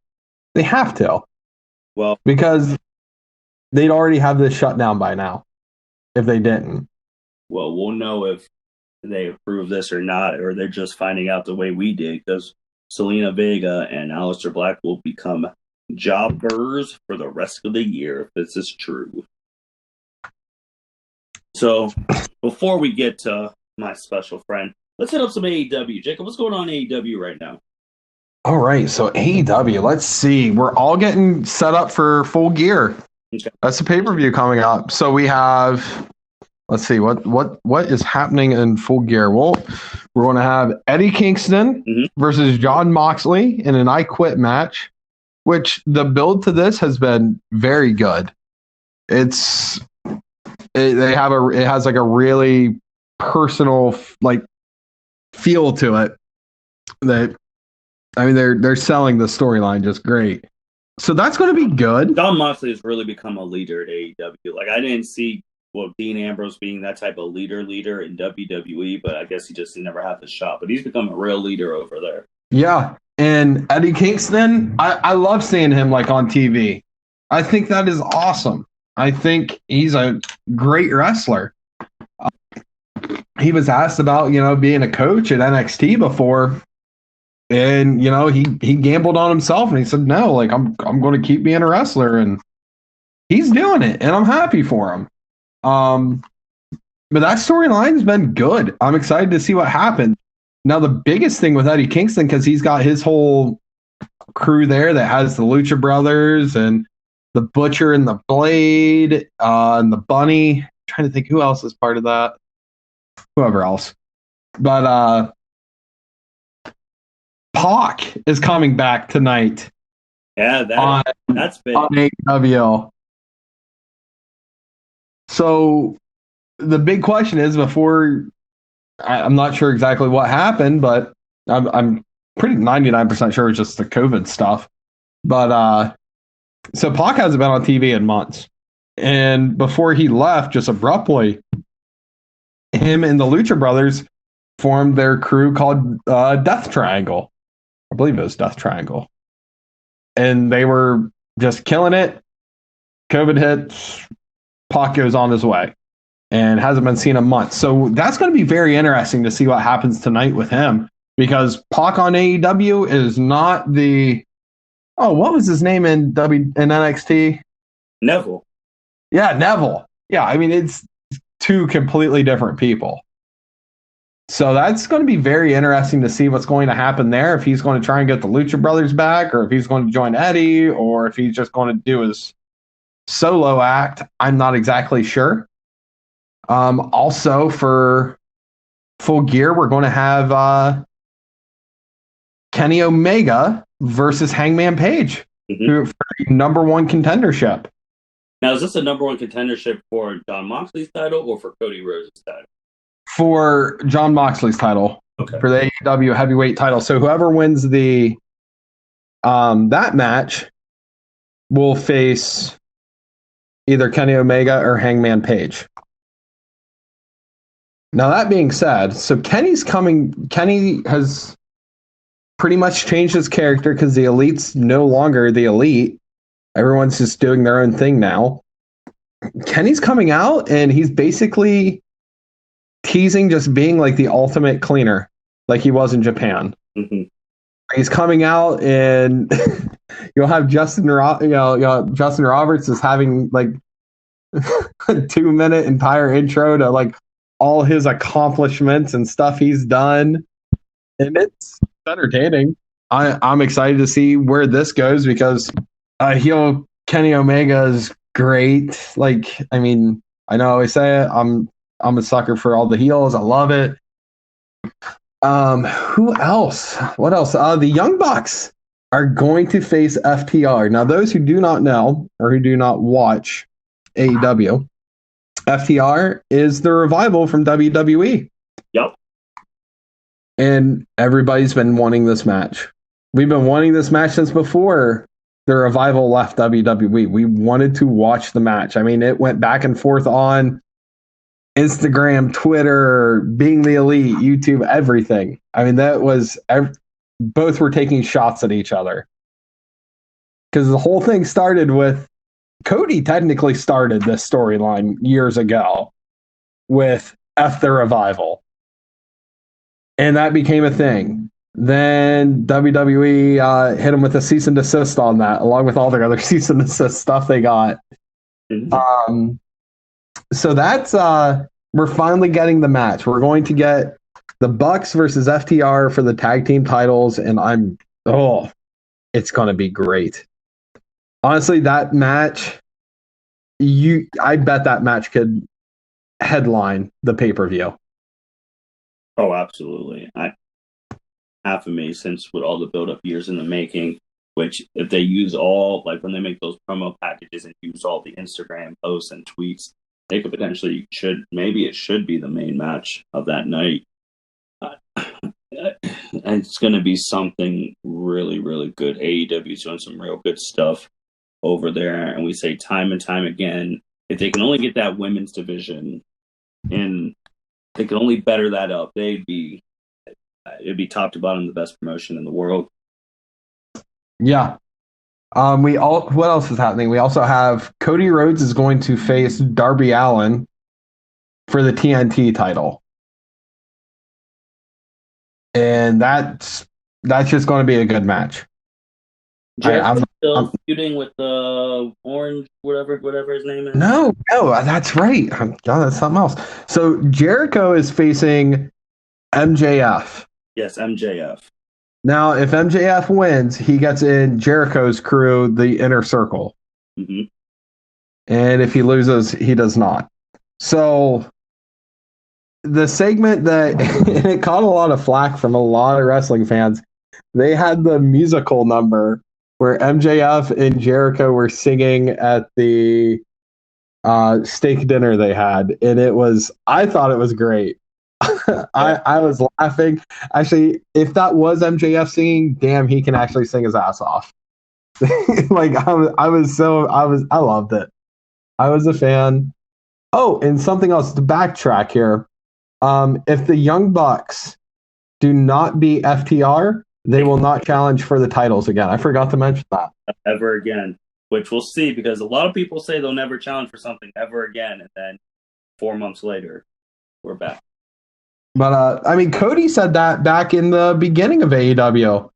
They have to. Well, because they'd already have this shut down by now if they didn't. Well, we'll know if they approve this or not, or they're just finding out the way we did, because Zelina Vega and Aleister Black will become jobbers for the rest of the year if this is true. So, before we get to my special friend, let's hit up some AEW. Jacob, what's going on in AEW right now? All right, so AEW, let's see. We're all getting set up for Full Gear. Okay. That's the pay-per-view coming up. So we have, let's see, what is happening in Full Gear? Well, we're going to have Eddie Kingston versus Jon Moxley in an I Quit match, which the build to this has been very good. It has like a really personal like feel to it. They're selling the storyline just great. So that's going to be good. Jon Moxley has really become a leader at AEW. Like, I didn't see Dean Ambrose being that type of leader in WWE, but I guess he never had the shot. But he's become a real leader over there. Yeah, and Eddie Kingston, I love seeing him like on TV. I think that is awesome. I think he's a great wrestler. He was asked about, being a coach at NXT before. And, he gambled on himself and he said, no, like I'm going to keep being a wrestler, and he's doing it and I'm happy for him. But that storyline's been good. I'm excited to see what happens. Now, the biggest thing with Eddie Kingston, because he's got his whole crew there that has the Lucha Brothers and the Butcher and the Blade and the Bunny. I'm trying to think who else is part of that. Whoever else. But Pac is coming back tonight. Yeah, that's big. On AEW. So the big question is, before I'm not sure exactly what happened, but I'm pretty 99% sure it's just the COVID stuff. But so Pac hasn't been on TV in months. And before he left, just abruptly, him and the Lucha Brothers formed their crew called Death Triangle. I believe it was Death Triangle. And they were just killing it. COVID hits, Pac goes on his way and hasn't been seen in months. So that's going to be very interesting to see what happens tonight with him, because Pac on AEW is not the, what was his name in NXT? Neville. Yeah, Neville. Yeah, I mean, it's two completely different people. So that's going to be very interesting to see what's going to happen there. If he's going to try and get the Lucha Brothers back, or if he's going to join Eddie, or if he's just going to do his solo act, I'm not exactly sure. Also, for Full Gear, we're going to have Kenny Omega versus Hangman Page for the #1 contendership. Now, is this a #1 contendership for Jon Moxley's title or for Cody Rhodes' title? For Jon Moxley's title. Okay. For the AEW heavyweight title. So whoever wins the that match will face either Kenny Omega or Hangman Page. Now, that being said, so Kenny has pretty much changed his character because the Elite's no longer the Elite. Everyone's just doing their own thing now. Kenny's coming out and he's basically teasing just being like the ultimate cleaner, like he was in Japan. Mm-hmm. He's coming out and you'll have Justin Roberts is having like a 2-minute entire intro to like all his accomplishments and stuff he's done, and it's entertaining. I'm excited to see where this goes, because heel Kenny Omega is great. Like, I mean, I know I always say it, I'm a sucker for all the heels. I love it. Who else? What else? The Young Bucks are going to face FTR. Now, those who do not know or who do not watch AEW, FTR is the Revival from WWE. Yep. And everybody's been wanting this match. We've been wanting this match since before the Revival left WWE. We wanted to watch the match. I mean, it went back and forth on Instagram, Twitter, Being the Elite, YouTube, everything. I mean, that was both were taking shots at each other, because the whole thing started with Cody technically started this storyline years ago with F the Revival, and that became a thing. Then WWE hit him with a cease and desist on that, along with all their other cease and desist stuff they got. Mm-hmm. So that's we're finally getting the match. We're going to get the Bucks versus FTR for the tag team titles, and it's going to be great. Honestly, that match, I bet that match could headline the pay-per-view. Oh, absolutely. Half of me, since with all the build-up years in the making, which if they use all, like when they make those promo packages and use all the Instagram posts and tweets, they could potentially maybe it should be the main match of that night. And it's going to be something really, really good. AEW is doing some real good stuff over there. And we say time and time again, if they can only get that women's division and they can only better that up, it'd be top to bottom the best promotion in the world. Yeah. What else is happening? We also have Cody Rhodes is going to face Darby Allin for the TNT title. And that's just going to be a good match. I'm still feuding with the Orange, whatever his name is. No, that's right. God, that's something else. So Jericho is facing MJF. Yes, MJF. Now, if MJF wins, he gets in Jericho's crew, the Inner Circle. Mm-hmm. And if he loses, he does not. So the segment that it caught a lot of flack from a lot of wrestling fans, they had the musical number where MJF and Jericho were singing at the steak dinner they had. And I thought it was great. I was laughing. Actually, if that was MJF singing, damn, he can actually sing his ass off. Like I loved it. I was a fan. Oh, and something else to backtrack here. If the Young Bucks do not beat FTR, they will not challenge for the titles again. I forgot to mention that. Ever again, which we'll see, because a lot of people say they'll never challenge for something ever again, and then 4 months later, we're back. But I mean, Cody said that back in the beginning of AEW.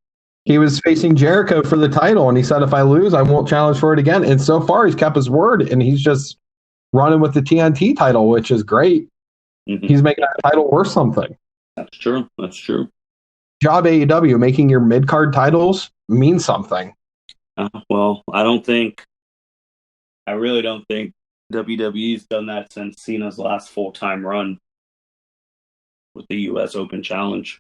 He was facing Jericho for the title, and he said, "If I lose, I won't challenge for it again." And so far, he's kept his word, and he's just running with the TNT title, which is great. Mm-hmm. He's making that title worth something. That's true. That's true. Job AEW, making your mid card titles mean something. Well, I really don't think WWE's done that since Cena's last full-time run with the U.S. Open Challenge.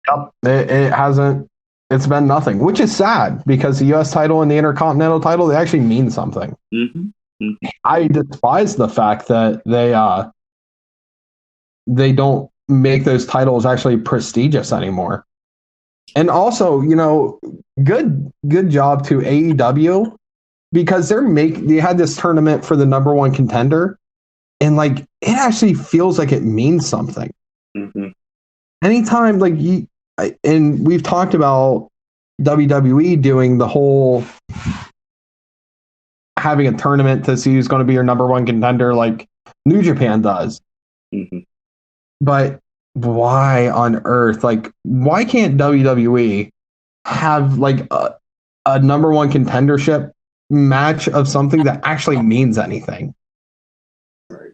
Yep, it hasn't. It's been nothing, which is sad because the U.S. title and the Intercontinental title, they actually mean something. Mm-hmm. Mm-hmm. I despise the fact that they don't make those titles actually prestigious anymore. And also, good job to AEW because they had this tournament for the number one contender, and like it actually feels like it means something. Mm-hmm. Anytime and we've talked about WWE doing the whole having a tournament to see who's going to be your number one contender, like New Japan does. Mm-hmm. But why on earth? Like, why can't WWE have like a number one contendership match of something that actually means anything? Right.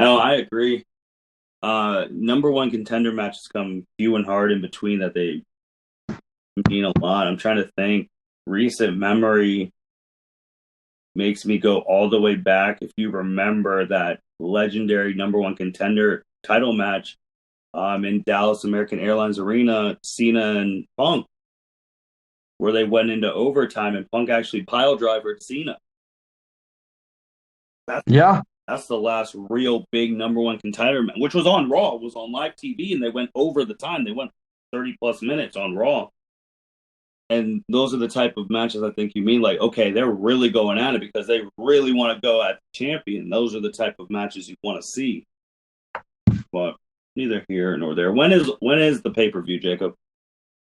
No, I agree. Number one contender matches come few and hard in between that they mean a lot. I'm trying to think. Recent memory makes me go all the way back. If you remember that legendary number one contender title match in Dallas American Airlines Arena, Cena and Punk, where they went into overtime and Punk actually pile drivered Cena. That's the last real big number one contender match, which was on Raw. It was on live TV, and they went over the time. They went 30 plus minutes on Raw. And those are the type of matches I think you mean. Like, okay, they're really going at it because they really want to go at the champion. Those are the type of matches you want to see. But neither here nor there. When is the pay-per-view, Jacob?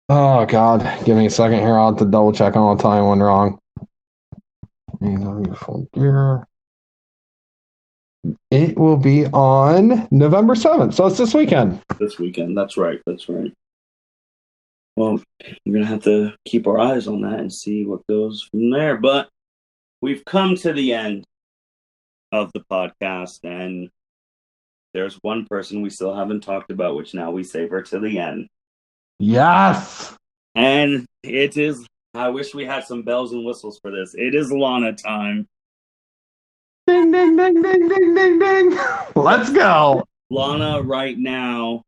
Oh God, give me a second here. I'll have to double check. I'll tell you one wrong. It will be on November 7th, so it's this weekend. This weekend, that's right. Well, we're going to have to keep our eyes on that and see what goes from there. But we've come to the end of the podcast, and there's one person we still haven't talked about, which now we savor to the end. Yes! And it is, I wish we had some bells and whistles for this. It is Lana time. Ding, ding, ding, ding, ding, ding, ding. Let's go. Lana right now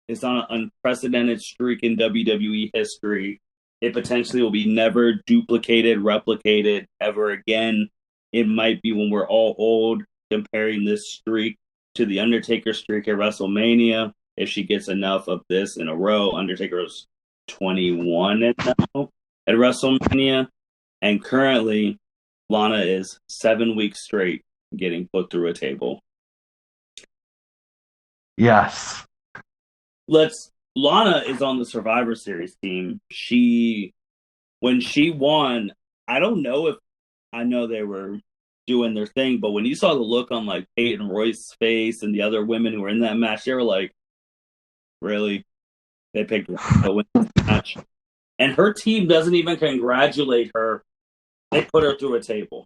is on an unprecedented streak in WWE history. It potentially will be never duplicated, replicated ever again. It might be when we're all old, comparing this streak to the Undertaker streak at WrestleMania. If she gets enough of this in a row, Undertaker's 21 now at WrestleMania. And currently, Lana is 7 weeks straight getting put through a table. Yes. Lana is on the Survivor Series team. When she won, I don't know if I know they were doing their thing, but when you saw the look on like Peyton Royce's face and the other women who were in that match, they were like, really? They picked her to win this match. And her team doesn't even congratulate her. They put her through a table.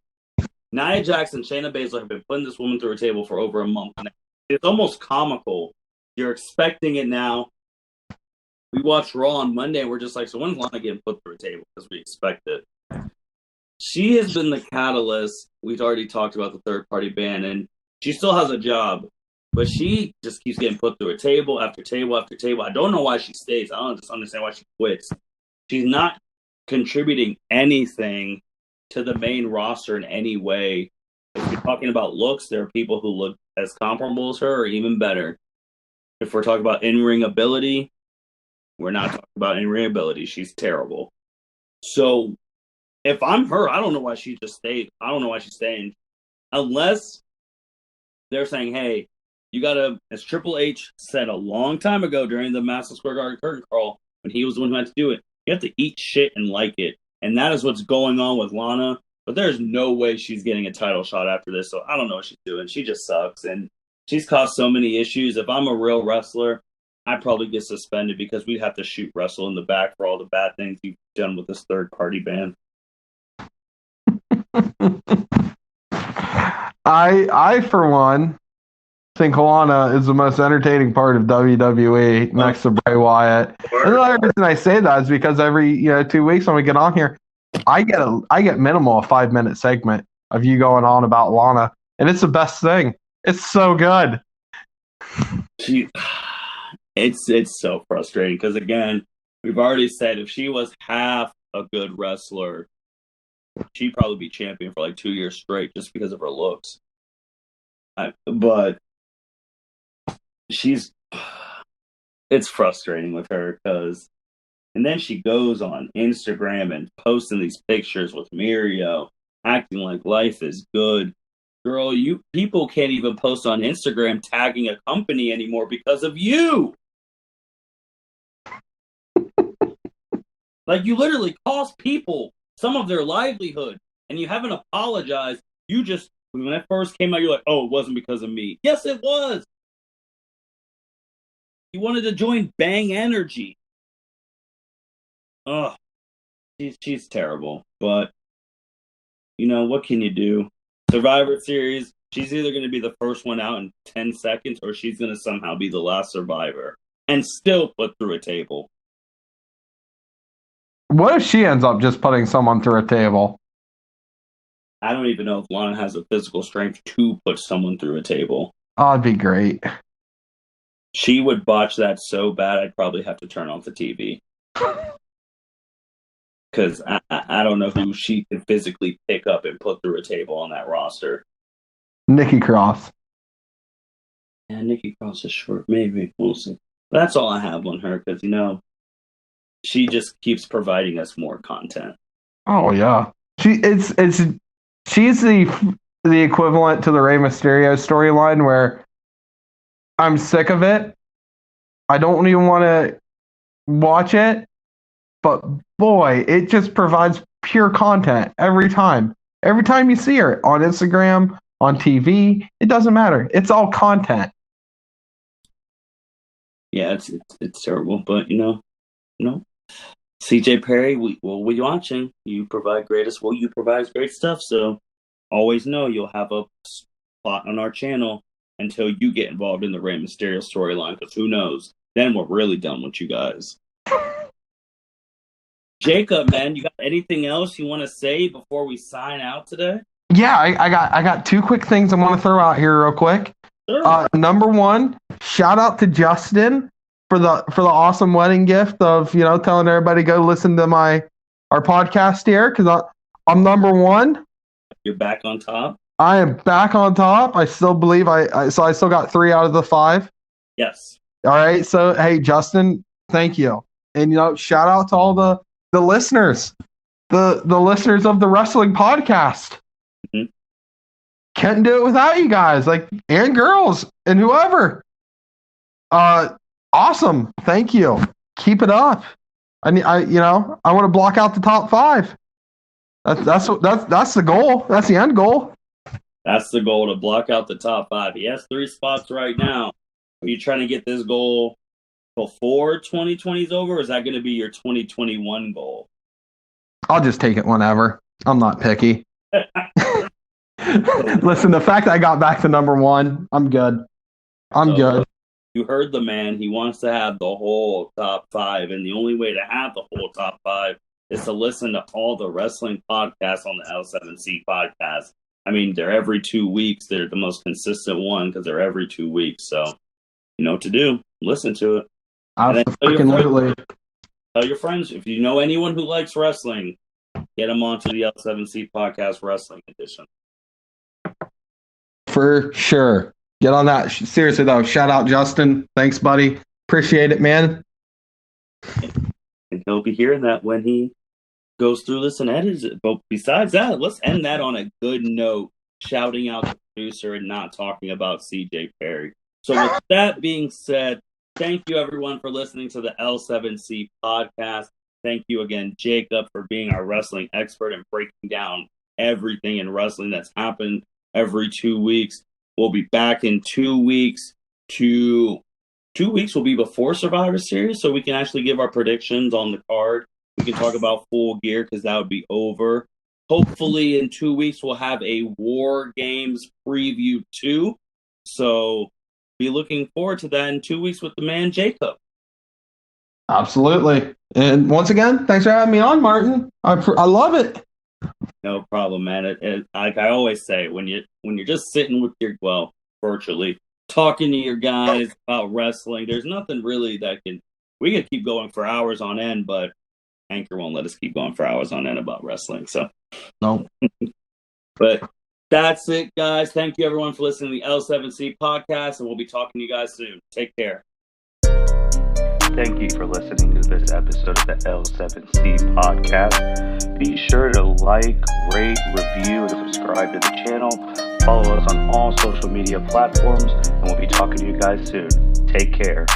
Nia Jax and Shayna Baszler have been putting this woman through a table for over a month now. It's almost comical. You're expecting it now. We watched Raw on Monday, and we're just like, so when's Lana getting put through a table? Because we expect it. She has been the catalyst. We've already talked about the third-party ban, and she still has a job. But she just keeps getting put through a table after table after table. I don't know why she stays. I don't just understand why she quits. She's not contributing anything to the main roster in any way. If you're talking about looks, there are people who look as comparable as her or even better. If we're talking about in-ring ability, we're not talking about in-ring ability. She's terrible. So if I'm her, I don't know why she just stayed. I don't know why she's staying. Unless they're saying, hey, you got to, as Triple H said a long time ago during the Madison Square Garden curtain call, when he was the one who had to do it, you have to eat shit and like it. And that is what's going on with Lana. But there's no way she's getting a title shot after this. So I don't know what she's doing. She just sucks. And she's caused so many issues. If I'm a real wrestler, I'd probably get suspended because we'd have to shoot wrestle in the back for all the bad things you've done with this third party band. I for one think Lana is the most entertaining part of WWE next to Bray Wyatt. And the other reason I say that is because every 2 weeks when we get on here, I get minimal a 5-minute segment of you going on about Lana, and it's the best thing. It's so good. It's so frustrating because again, we've already said if she was half a good wrestler, she'd probably be champion for like 2 years straight just because of her looks. But it's frustrating with her because, and then she goes on Instagram and posting these pictures with Mysterio, acting like life is good. Girl, people can't even post on Instagram tagging a company anymore because of you. Like, you literally cost people some of their livelihood, and you haven't apologized. You just, when that first came out, you're like, oh, it wasn't because of me. Yes, it was. You wanted to join Bang Energy. Ugh. She's terrible. But, what can you do? Survivor Series, she's either going to be the first one out in 10 seconds, or she's going to somehow be the last survivor and still put through a table. What if she ends up just putting someone through a table? I don't even know if Lana has the physical strength to put someone through a table. Oh, it'd be great. She would botch that so bad, I'd probably have to turn off the TV. Because I don't know who she could physically pick up and put through a table on that roster. Nikki Cross. Yeah, Nikki Cross is short. Maybe. We'll see. But that's all I have on her because, she just keeps providing us more content. Oh, yeah. She's the equivalent to the Rey Mysterio storyline where I'm sick of it. I don't even want to watch it. But boy, it just provides pure content every time. Every time you see her on Instagram, on TV, it doesn't matter. It's all content. Yeah, it's terrible. But, CJ Perry, we'll be watching. You provide great stuff. So always know you'll have a spot on our channel until you get involved in the Rey Mysterio storyline. Because who knows? Then we're really done with you guys. Jacob, man, you got anything else you want to say before we sign out today? Yeah, I got 2 quick things I want to throw out here real quick. Sure. Number one, shout out to Justin for the awesome wedding gift of telling everybody go listen to our podcast here because I'm number one. You're back on top. I am back on top. I still believe I still got 3 out of the 5. Yes. All right. So hey, Justin, thank you, and shout out to all the listeners, the listeners of the wrestling podcast. Mm-hmm. Can't do it without you guys, and girls and whoever. Awesome. Thank you. Keep it up. I want to block out the top 5. That's the goal. That's the end goal. That's the goal, to block out the top 5. He has 3 spots right now. Are you trying to get this goal before 2020 is over, or is that going to be your 2021 goal? I'll just take it whenever. I'm not picky. Listen, the fact that I got back to number 1, I'm good. I'm good. You heard the man. He wants to have the whole top 5, and the only way to have the whole top 5 is to listen to all the wrestling podcasts on the L7C podcast. I mean, they're every 2 weeks. They're the most consistent one because they're every 2 weeks. So, you know what to do. Listen to it. Absolutely. Tell your friends. If you know anyone who likes wrestling, get them onto the L7C podcast wrestling edition. For sure. Get on that. Seriously, though, shout out Justin. Thanks, buddy. Appreciate it, man. And he'll be hearing that when he goes through this and edits it. But besides that, let's end that on a good note, shouting out the producer and not talking about CJ Perry. So with that being said, thank you everyone for listening to the L7C podcast. Thank you again, Jacob, for being our wrestling expert and breaking down everything in wrestling that's happened every 2 weeks. We'll be back in 2 weeks. 2 weeks will be before Survivor Series, so we can actually give our predictions on the card. We can talk about Full Gear because that would be over. Hopefully in 2 weeks we'll have a War Games preview too. So be looking forward to that in 2 weeks with the man Jacob. Absolutely. And once again, thanks for having me on, Martin. I love it. No problem, man. Like I always say, when you're just sitting with virtually talking to your guys about wrestling, there's nothing really we could keep going for hours on end, but Anchor won't let us keep going for hours on end about wrestling. So no. But that's it, guys. Thank you everyone for listening to the L7C podcast, and we'll be talking to you guys soon. Take care. Thank you for listening to this episode of the L7C podcast. Be sure to like, rate, review, and subscribe to the channel. Follow us on all social media platforms, and we'll be talking to you guys soon. Take care.